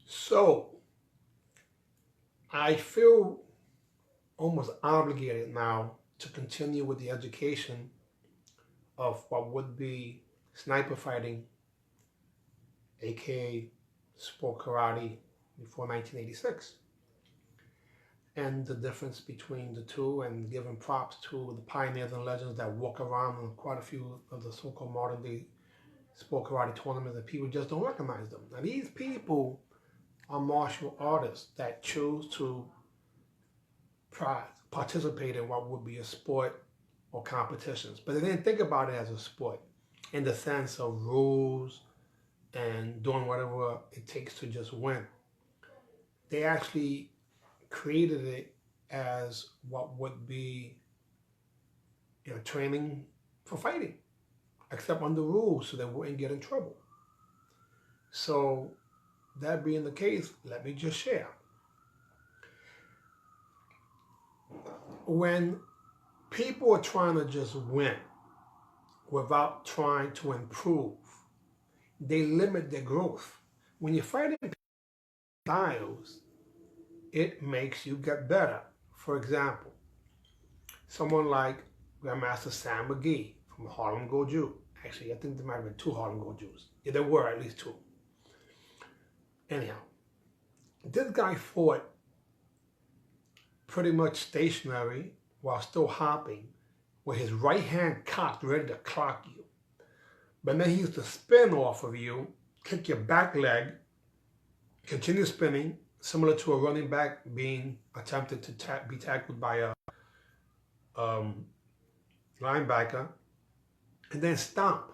So I feel almost obligated now to continue with the education of what would be sniper fighting, aka sport karate, before 1986, and the difference between the two, and giving props to the pioneers and legends that walk around in quite a few of the so-called modern day sport karate tournaments that people just don't recognize them. Now these people are martial artists that choose to participate in what would be a sport or competitions, but they didn't think about it as a sport in the sense of rules and doing whatever it takes to just win. They actually created it as what would be, training for fighting, except under rules so they wouldn't get in trouble. So that being the case, let me just share. When people are trying to just win without trying to improve, they limit their growth. When you're fighting styles, it makes you get better. For example, someone like Grandmaster Sam McGee from Harlem Goju. Actually, I think there might have been two Harlem Gojus. Yeah, there were at least two. Anyhow, this guy fought pretty much stationary while still hopping, with his right hand cocked, ready to clock you. But then he used to spin off of you, kick your back leg, continue spinning, similar to a running back being attempted to be tackled by a linebacker, and then stomp.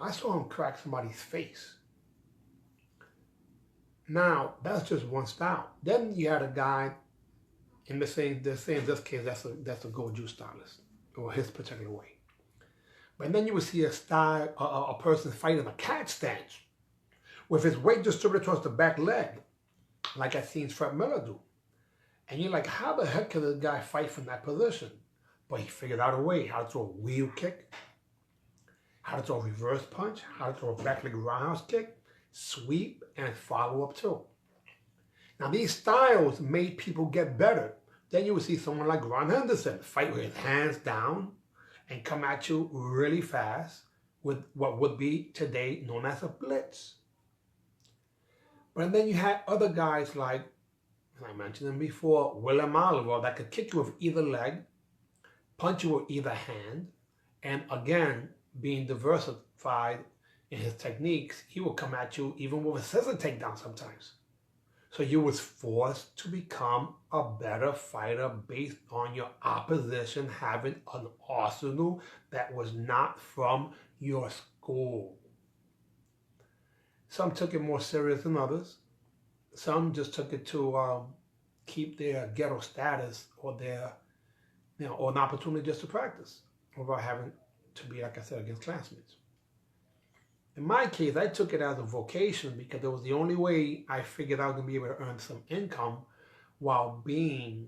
I saw him crack somebody's face. Now, that's just one style. Then you had a guy, in this case, that's a Goju stylist, or his particular way. But then you would see a person fighting a cat stance with his weight distributed towards the back leg, like I seen Fred Miller do. And you're like, how the heck can this guy fight from that position? But he figured out a way how to throw a wheel kick, how to throw a reverse punch, how to throw a back leg roundhouse kick, sweep, and follow up too. Now these styles made people get better. Then you would see someone like Ron Henderson fight with his hands down and come at you really fast with what would be today known as a blitz. But then you had other guys like, I mentioned them before, William Oliver, that could kick you with either leg, punch you with either hand, and again, being diversified in his techniques, he will come at you even with a scissor takedown sometimes. So you was forced to become a better fighter based on your opposition having an arsenal that was not from your school. Some took it more serious than others. Some just took it to keep their ghetto status or their, or an opportunity just to practice without having to be, like I said, against classmates. In my case, I took it as a vocation because it was the only way I figured I was going to be able to earn some income while being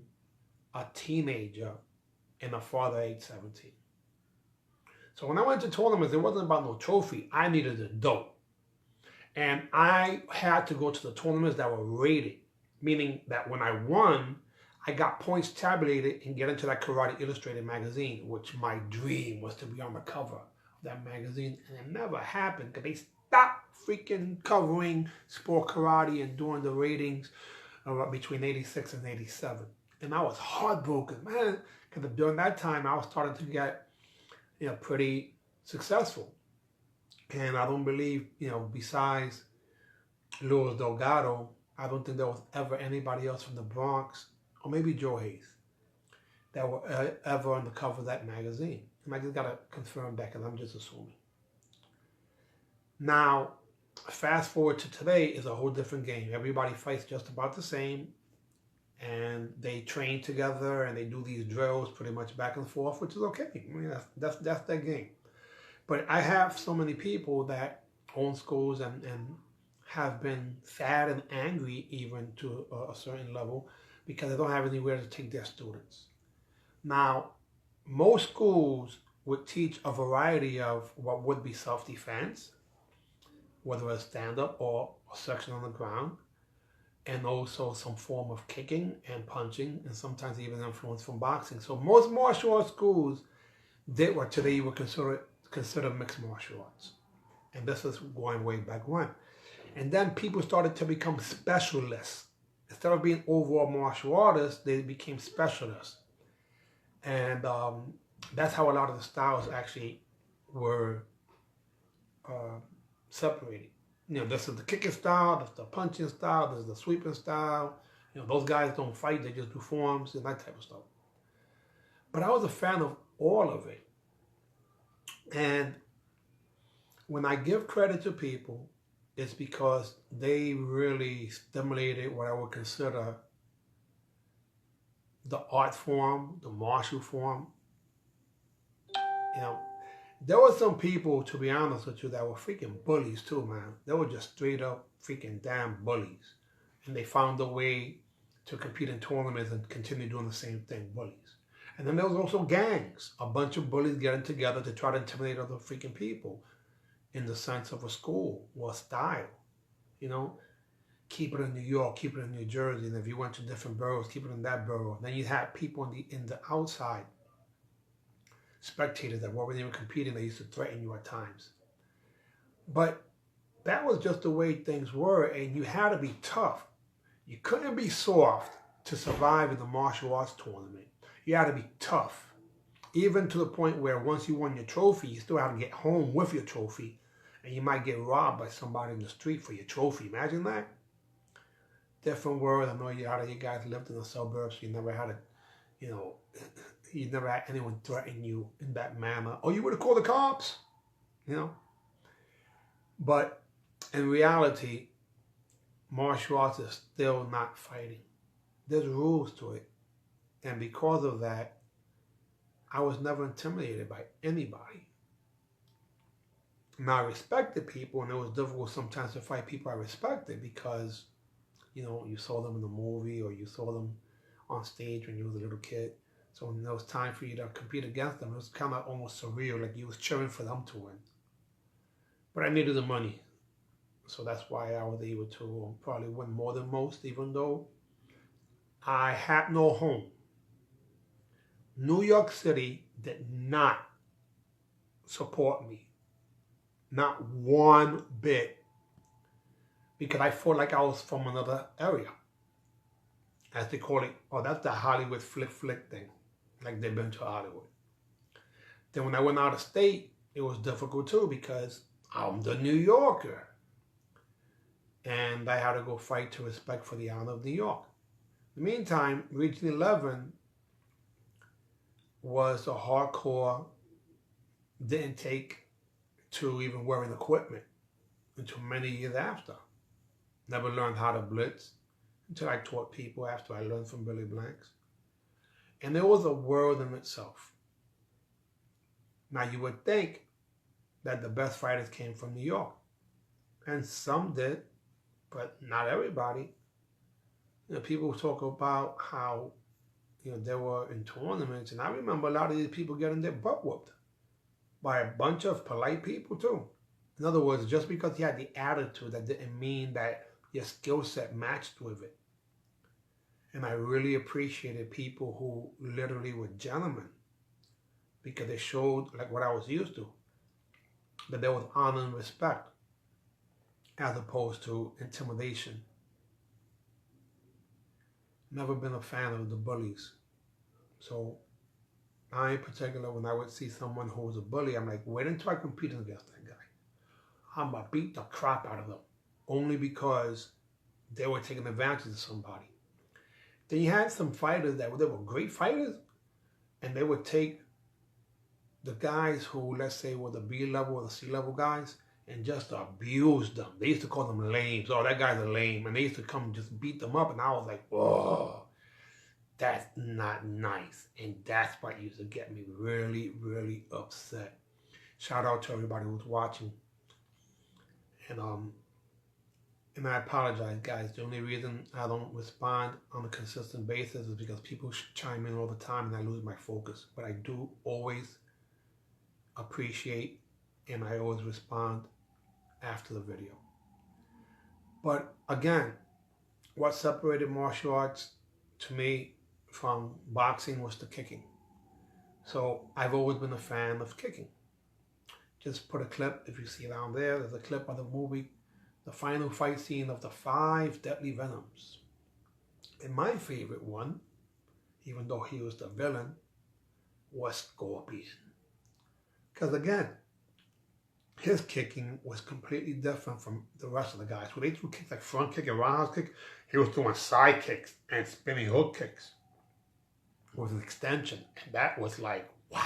a teenager and a father age 17. So when I went to tournaments, it wasn't about no trophy. I needed a dope. And I had to go to the tournaments that were rated, meaning that when I won, I got points tabulated and get into that Karate Illustrated magazine, which my dream was to be on the cover of that magazine. And it never happened because they stopped freaking covering sport karate and doing the ratings between 86 and 87. And I was heartbroken, man, because during that time I was starting to get, pretty successful. And I don't believe, besides Luis Delgado, I don't think there was ever anybody else from the Bronx, or maybe Joe Hayes, that were ever on the cover of that magazine. And I just got to confirm that because I'm just assuming. Now, fast forward to today is a whole different game. Everybody fights just about the same. And they train together and they do these drills pretty much back and forth, which is okay. I mean, that's their game. But I have so many people that own schools and have been sad and angry even to a certain level because they don't have anywhere to take their students. Now, most schools would teach a variety of what would be self-defense, whether it's stand-up or a section on the ground, and also some form of kicking and punching, and sometimes even influence from boxing. So most martial arts schools did what today you would consider mixed martial arts. And this is going way back when. And then people started to become specialists. Instead of being overall martial artists, they became specialists. And that's how a lot of the styles actually were separated. You know, this is the kicking style, this is the punching style, this is the sweeping style. You know, those guys don't fight, they just do forms and that type of stuff. But I was a fan of all of it. And when I give credit to people, it's because they really stimulated what I would consider the art form, the martial form. You know, there were some people, to be honest with you, that were freaking bullies too, man. They were just straight up freaking damn bullies. And they found a way to compete in tournaments and continue doing the same thing, bullies. And then there was also gangs, a bunch of bullies getting together to try to intimidate other freaking people in the sense of a school or a style. You know, keep it in New York, keep it in New Jersey, and if you went to different boroughs, keep it in that borough. Then you had people in the outside, spectators that weren't even competing, they used to threaten you at times. But that was just the way things were, and you had to be tough. You couldn't be soft to survive in the martial arts tournament. You had to be tough, even to the point where once you won your trophy, you still had to get home with your trophy, and you might get robbed by somebody in the street for your trophy. Imagine that. Different world. I know a lot of you guys lived in the suburbs, so you never had you never had anyone threaten you in that manner. Or you would have called the cops, you know. But in reality, martial arts is still not fighting. There's rules to it. And because of that, I was never intimidated by anybody. Now, I respected people, and it was difficult sometimes to fight people I respected because, you know, you saw them in the movie or you saw them on stage when you was a little kid. So when it was time for you to compete against them, it was kind of almost surreal, like you was cheering for them to win. But I needed the money. So that's why I was able to probably win more than most, even though I had no home. New York City did not support me. Not one bit. Because I felt like I was from another area. As they call it, oh, that's the Hollywood flick thing. Like they've been to Hollywood. Then when I went out of state, it was difficult too because I'm the New Yorker. And I had to go fight to respect for the honor of New York. In the meantime, Region 11 was a hardcore, didn't take to even wearing equipment until many years after. Never learned how to blitz until I taught people after I learned from Billy Blanks. And there was a world in itself. Now you would think that the best fighters came from New York. And some did, but not everybody. You know, people talk about how, you know, they were in tournaments, and I remember a lot of these people getting their butt whooped by a bunch of polite people too. In other words, just because you had the attitude, that didn't mean that your skill set matched with it. And I really appreciated people who literally were gentlemen because they showed, like what I was used to, that there was honor and respect as opposed to intimidation. Never been a fan of the bullies. So I in particular, when I would see someone who was a bully, I'm like, wait until I compete against that guy. I'm going to beat the crap out of them. Only because they were taking advantage of somebody. Then you had some fighters that they were great fighters, and they would take the guys who, let's say, were the B level or the C level guys, and just abuse them. They used to call them lames. Oh, that guy's a lame. And they used to come and just beat them up, and I was like, whoa, that's not nice. And that's what used to get me really, really upset. Shout out to everybody who's watching. And I apologize, guys. The only reason I don't respond on a consistent basis is because people chime in all the time and I lose my focus. But I do always appreciate and I always respond after the video. But again, what separated martial arts to me from boxing was the kicking. So I've always been a fan of kicking. Just put a clip, if you see down there, there's a clip of the movie, the final fight scene of the 5 Deadly Venoms. And my favorite one, even though he was the villain, was Scorpion. Because again, his kicking was completely different from the rest of the guys. When they threw kicks like front kick and roundhouse kick, he was doing side kicks and spinning hook kicks with an extension. And that was like, wow.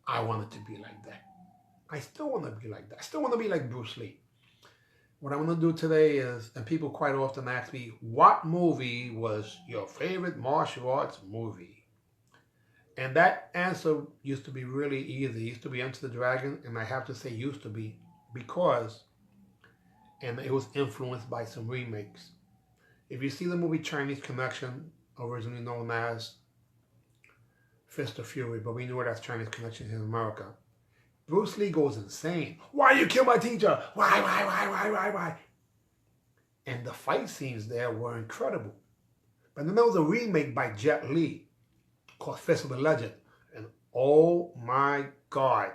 I wanted to be like that. I still want to be like that. I still want to be like Bruce Lee. What I'm going to do today is, and people quite often ask me, what movie was your favorite martial arts movie? And that answer used to be really easy. It used to be Enter the Dragon, and I have to say used to be because, and it was influenced by some remakes. If you see the movie Chinese Connection, originally known as Fist of Fury, but we knew it as Chinese Connection in America, Bruce Lee goes insane. Why you kill my teacher? Why? And the fight scenes there were incredible. But then there was a remake by Jet Li called Fist of the Legend. And oh my God,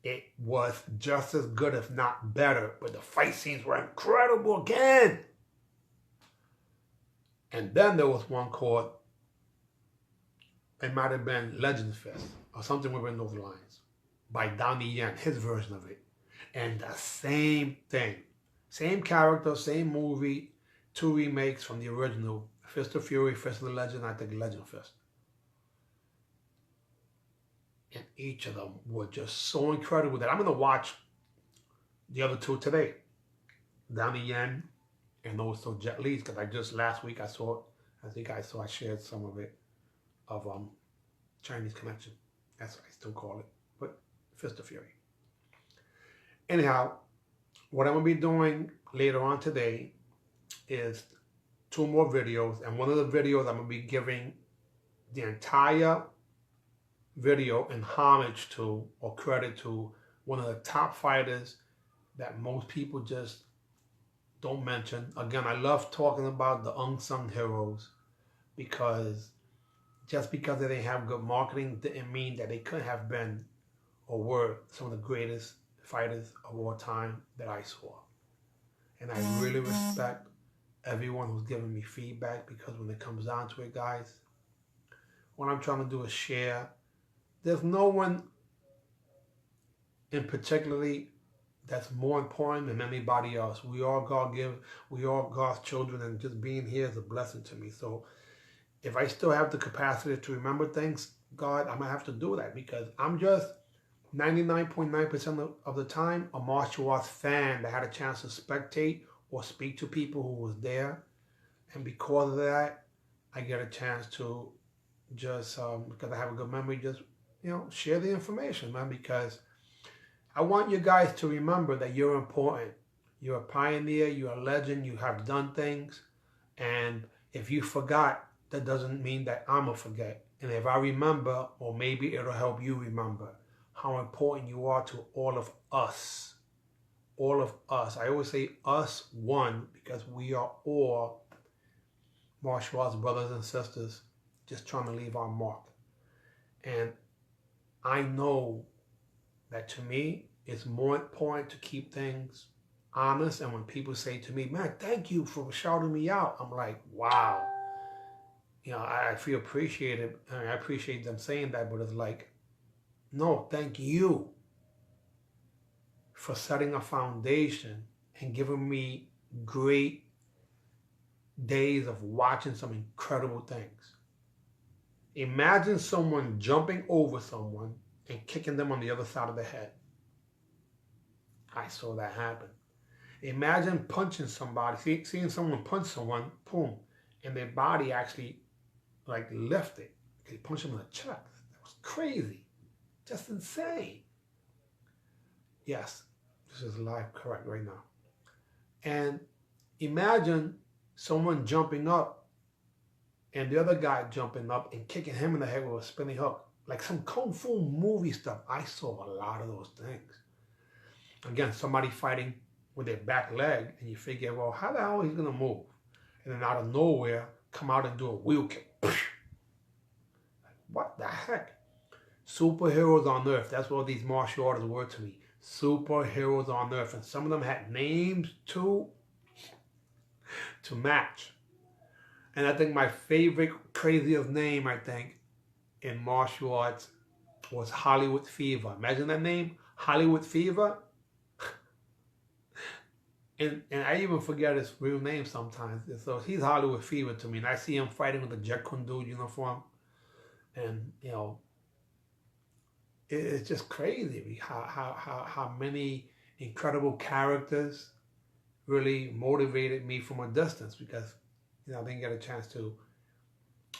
it was just as good, if not better. But the fight scenes were incredible again. And then there was one called, it might have been Legend Fist or something within those lines, by Donnie Yen, his version of it. And the same thing. Same character, same movie, 2 remakes from the original, Fist of Fury, Fist of the Legend, I think Legend Fist. And each of them were just so incredible that I'm going to watch the other 2 today. Donnie Yen and also Jet Li's, because I just last week I shared some of it, of Chinese Connection. That's what I still call it. But Fist of Fury. Anyhow, what I'm going to be doing later on today is 2 more videos. And one of the videos I'm going to be giving the entire video in homage to, or credit to, one of the top fighters that most people just don't mention. Again, I love talking about the unsung heroes, because just because they didn't have good marketing didn't mean that they couldn't have been or were some of the greatest fighters of all time that I saw. And I really respect everyone who's giving me feedback, because when it comes down to it, guys, what I'm trying to do is share. There's no one in particularly that's more important than anybody else. We all God-given, we all God's children, and just being here is a blessing to me. So if I still have the capacity to remember things, God, I'm going to have to do that, because I'm just 99.9% of the time a martial arts fan that had a chance to spectate or speak to people who was there. And because of that, I get a chance to just, because I have a good memory, just, share the information, man, because I want you guys to remember that you're important. You're a pioneer, you're a legend, you have done things. And if you forgot, that doesn't mean that I'm going to forget. And if I remember, or maybe it'll help you remember how important you are to all of us. All of us. I always say us one, because we are all martial arts brothers and sisters just trying to leave our mark. And I know that to me, it's more important to keep things honest. And when people say to me, man, thank you for shouting me out, I'm like, wow. I feel appreciated. I appreciate them saying that, but it's like, no, thank you for setting a foundation and giving me great days of watching some incredible things. Imagine someone jumping over someone and kicking them on the other side of the head. I saw that happen. Imagine punching somebody, seeing someone punch someone, boom, and their body actually lifted. They punched them in the chest. That was crazy. Just insane. Yes, this is live correct right now. And imagine someone jumping up and the other guy jumping up and kicking him in the head with a spinning hook. Like some Kung Fu movie stuff. I saw a lot of those things. Again, somebody fighting with their back leg, and you figure, well, how the hell is he gonna move? And then out of nowhere, come out and do a wheel kick. What the heck? Superheroes on Earth. That's what these martial artists were to me. Superheroes on Earth. And some of them had names to match. And I think my favorite, craziest name, I think, in martial arts was Hollywood Fever. Imagine that name, Hollywood Fever. And I even forget his real name sometimes. So he's Hollywood Fever to me. And I see him fighting with the Jeet Kune Do uniform. And, you know, it's just crazy how many incredible characters really motivated me from a distance, because, you know, I didn't get a chance to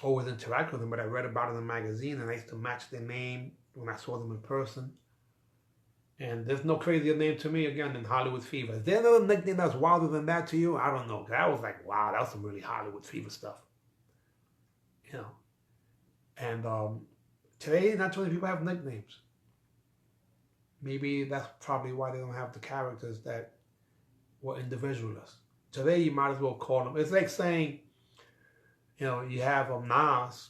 always interact with them, but I read about it in a magazine, and I used to match their name when I saw them in person. And there's no crazier name to me, again, than Hollywood Fever. Is there another nickname that's wilder than that to you? I don't know. That was like, wow, that was some really Hollywood Fever stuff. You know. And today, not too many people have nicknames. Maybe that's probably why they don't have the characters that were individualists. Today, you might as well call them. It's like saying, you know, you have Nas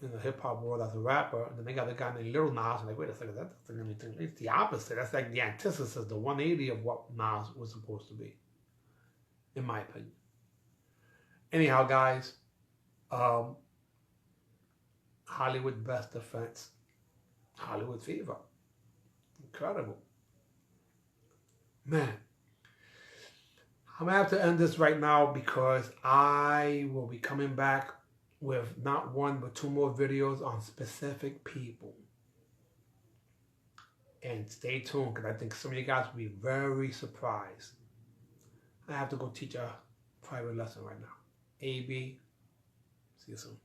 in the hip-hop world as a rapper, and then they got the guy named Little Nas, and like, wait a second, that doesn't anything. It's the opposite. That's like the antithesis, the 180 of what Nas was supposed to be, in my opinion. Anyhow, guys, Hollywood Best Defense, Hollywood Fever. Incredible. Man, I'm going to have to end this right now, because I will be coming back with not one but 2 more videos on specific people. And stay tuned, because I think some of you guys will be very surprised. I have to go teach a private lesson right now. AB, see you soon.